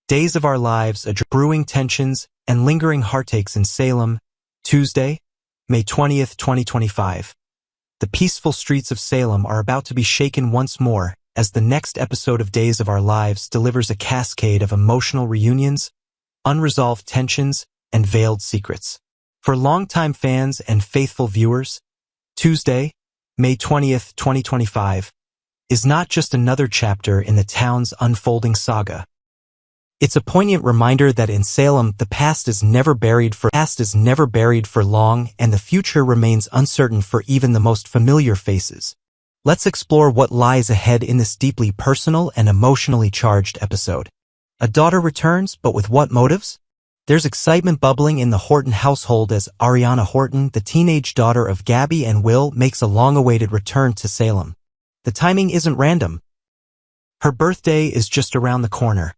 Days of Our Lives, brewing tensions and lingering heartaches in Salem, Tuesday, May 20th, 2025. The peaceful streets of Salem are about to be shaken once more as the next episode of Days of Our Lives delivers a cascade of emotional reunions, unresolved tensions, and veiled secrets. For longtime fans and faithful viewers, Tuesday, May 20th, 2025, is not just another chapter in the town's unfolding saga. It's a poignant reminder that in Salem, the past is never buried for long, and the future remains uncertain for even the most familiar faces. Let's explore what lies ahead in this deeply personal and emotionally charged episode. A daughter returns, but with what motives? There's excitement bubbling in the Horton household as Ariana Horton, the teenage daughter of Gabby and Will, makes a long-awaited return to Salem. The timing isn't random. Her birthday is just around the corner,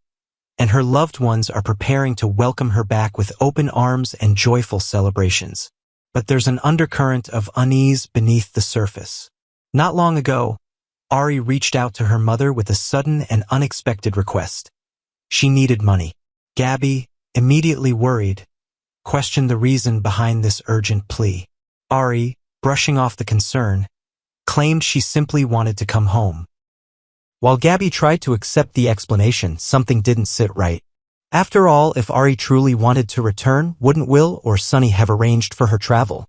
and her loved ones are preparing to welcome her back with open arms and joyful celebrations. But there's an undercurrent of unease beneath the surface. Not long ago, Ari reached out to her mother with a sudden and unexpected request. She needed money. Gabby, immediately worried, questioned the reason behind this urgent plea. Ari, brushing off the concern, claimed she simply wanted to come home. While Gabby tried to accept the explanation, something didn't sit right. After all, if Ari truly wanted to return, wouldn't Will or Sunny have arranged for her travel?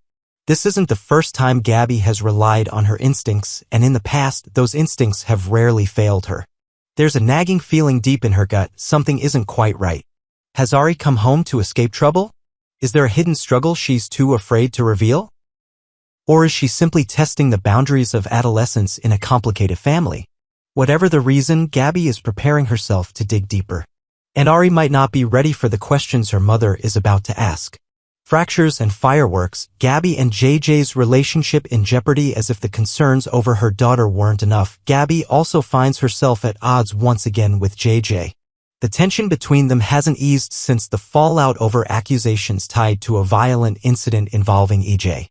This isn't the first time Gabby has relied on her instincts, and in the past, those instincts have rarely failed her. There's a nagging feeling deep in her gut, something isn't quite right. Has Ari come home to escape trouble? Is there a hidden struggle she's too afraid to reveal? Or is she simply testing the boundaries of adolescence in a complicated family? Whatever the reason, Gabby is preparing herself to dig deeper. And Ari might not be ready for the questions her mother is about to ask. Fractures and fireworks, Gabby and JJ's relationship in jeopardy as if the concerns over her daughter weren't enough. Gabby also finds herself at odds once again with JJ. The tension between them hasn't eased since the fallout over accusations tied to a violent incident involving EJ.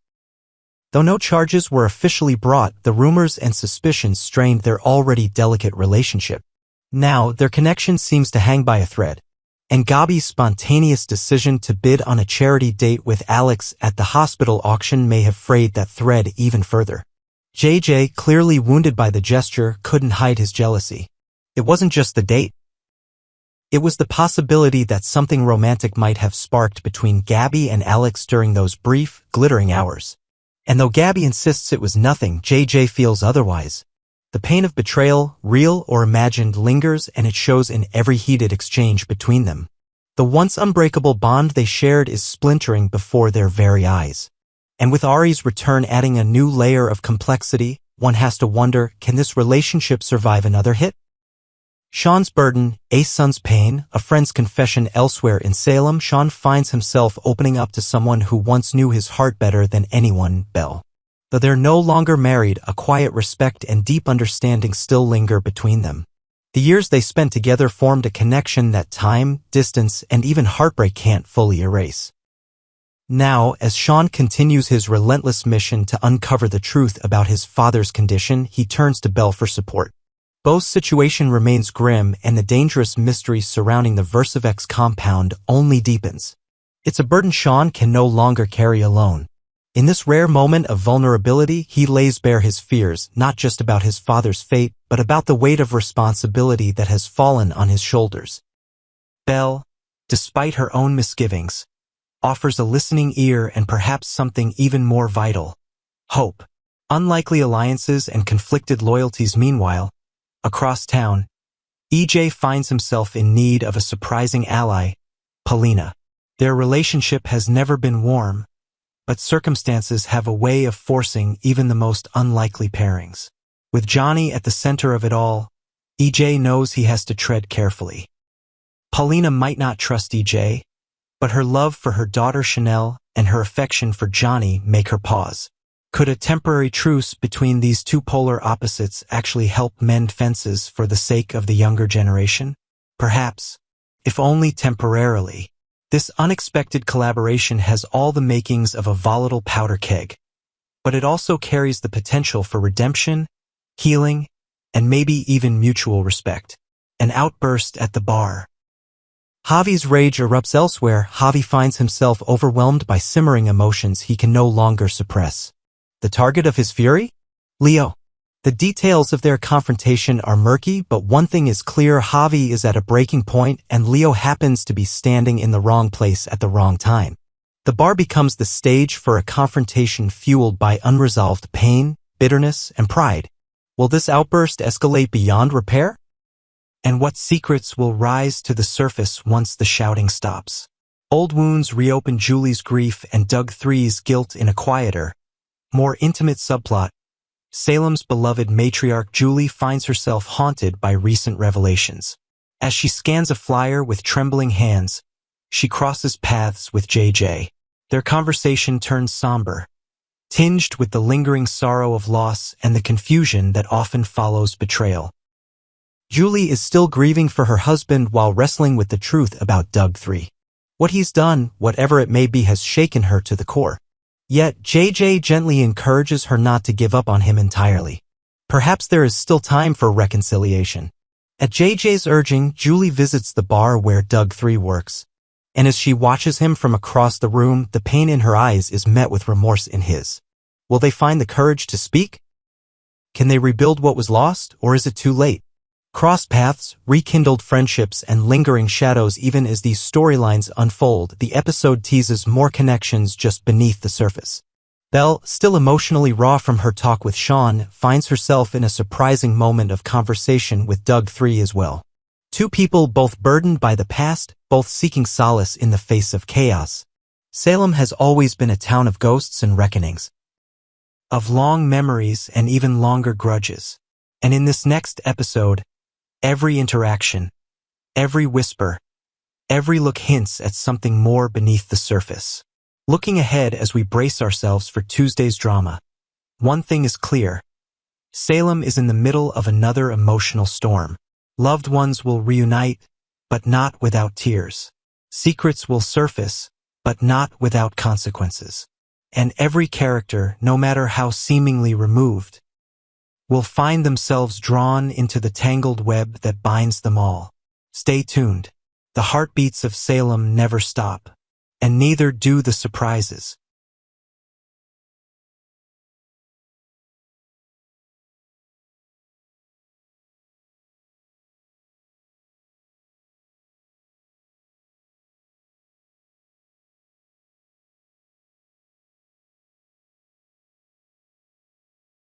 Though no charges were officially brought, the rumors and suspicions strained their already delicate relationship. Now, their connection seems to hang by a thread, and Gabby's spontaneous decision to bid on a charity date with Alex at the hospital auction may have frayed that thread even further. JJ, clearly wounded by the gesture, couldn't hide his jealousy. It wasn't just the date. It was the possibility that something romantic might have sparked between Gabby and Alex during those brief, glittering hours. And though Gabby insists it was nothing, JJ feels otherwise. The pain of betrayal, real or imagined, lingers, and it shows in every heated exchange between them. The once unbreakable bond they shared is splintering before their very eyes. And with Ari's return adding a new layer of complexity, one has to wonder, can this relationship survive another hit? Sean's burden, a son's pain, a friend's confession. Elsewhere in Salem, Sean finds himself opening up to someone who once knew his heart better than anyone, Belle. Though they're no longer married, a quiet respect and deep understanding still linger between them. The years they spent together formed a connection that time, distance, and even heartbreak can't fully erase. Now, as Sean continues his relentless mission to uncover the truth about his father's condition, he turns to Belle for support. Beau's situation remains grim, and the dangerous mystery surrounding the Versavex compound only deepens. It's a burden Sean can no longer carry alone. In this rare moment of vulnerability, he lays bare his fears, not just about his father's fate, but about the weight of responsibility that has fallen on his shoulders. Belle, despite her own misgivings, offers a listening ear and perhaps something even more vital: hope. Unlikely alliances and conflicted loyalties. Meanwhile, across town, EJ finds himself in need of a surprising ally, Paulina. Their relationship has never been warm, but circumstances have a way of forcing even the most unlikely pairings. With Johnny at the center of it all, EJ knows he has to tread carefully. Paulina might not trust EJ, but her love for her daughter Chanel and her affection for Johnny make her pause. Could a temporary truce between these two polar opposites actually help mend fences for the sake of the younger generation? Perhaps, if only temporarily. This unexpected collaboration has all the makings of a volatile powder keg, but it also carries the potential for redemption, healing, and maybe even mutual respect. An outburst at the bar. Javi's rage erupts elsewhere. Javi finds himself overwhelmed by simmering emotions he can no longer suppress. The target of his fury? Leo. The details of their confrontation are murky, but one thing is clear: Javi is at a breaking point, and Leo happens to be standing in the wrong place at the wrong time. The bar becomes the stage for a confrontation fueled by unresolved pain, bitterness, and pride. Will this outburst escalate beyond repair? And what secrets will rise to the surface once the shouting stops? Old wounds reopen Julie's grief and Doug III's guilt in a quieter, more intimate subplot. Salem's beloved matriarch Julie finds herself haunted by recent revelations. As she scans a flyer with trembling hands, she crosses paths with JJ. Their conversation turns somber, tinged with the lingering sorrow of loss and the confusion that often follows betrayal. Julie is still grieving for her husband while wrestling with the truth about Doug III. What he's done, whatever it may be, has shaken her to the core. Yet JJ gently encourages her not to give up on him entirely. Perhaps there is still time for reconciliation. At JJ's urging, Julie visits the bar where Doug III works. And as she watches him from across the room, the pain in her eyes is met with remorse in his. Will they find the courage to speak? Can they rebuild what was lost, or is it too late? Crossed paths, rekindled friendships, and lingering shadows. Even as these storylines unfold, the episode teases more connections just beneath the surface. Belle, still emotionally raw from her talk with Sean, finds herself in a surprising moment of conversation with Doug III as well. Two people both burdened by the past, both seeking solace in the face of chaos. Salem has always been a town of ghosts and reckonings, of long memories and even longer grudges. And in this next episode, every interaction, every whisper, every look hints at something more beneath the surface. Looking ahead as we brace ourselves for Tuesday's drama, one thing is clear: Salem is in the middle of another emotional storm. Loved ones will reunite, but not without tears. Secrets will surface, but not without consequences. And every character, no matter how seemingly removed, will find themselves drawn into the tangled web that binds them all. Stay tuned. The heartbeats of Salem never stop, and neither do the surprises.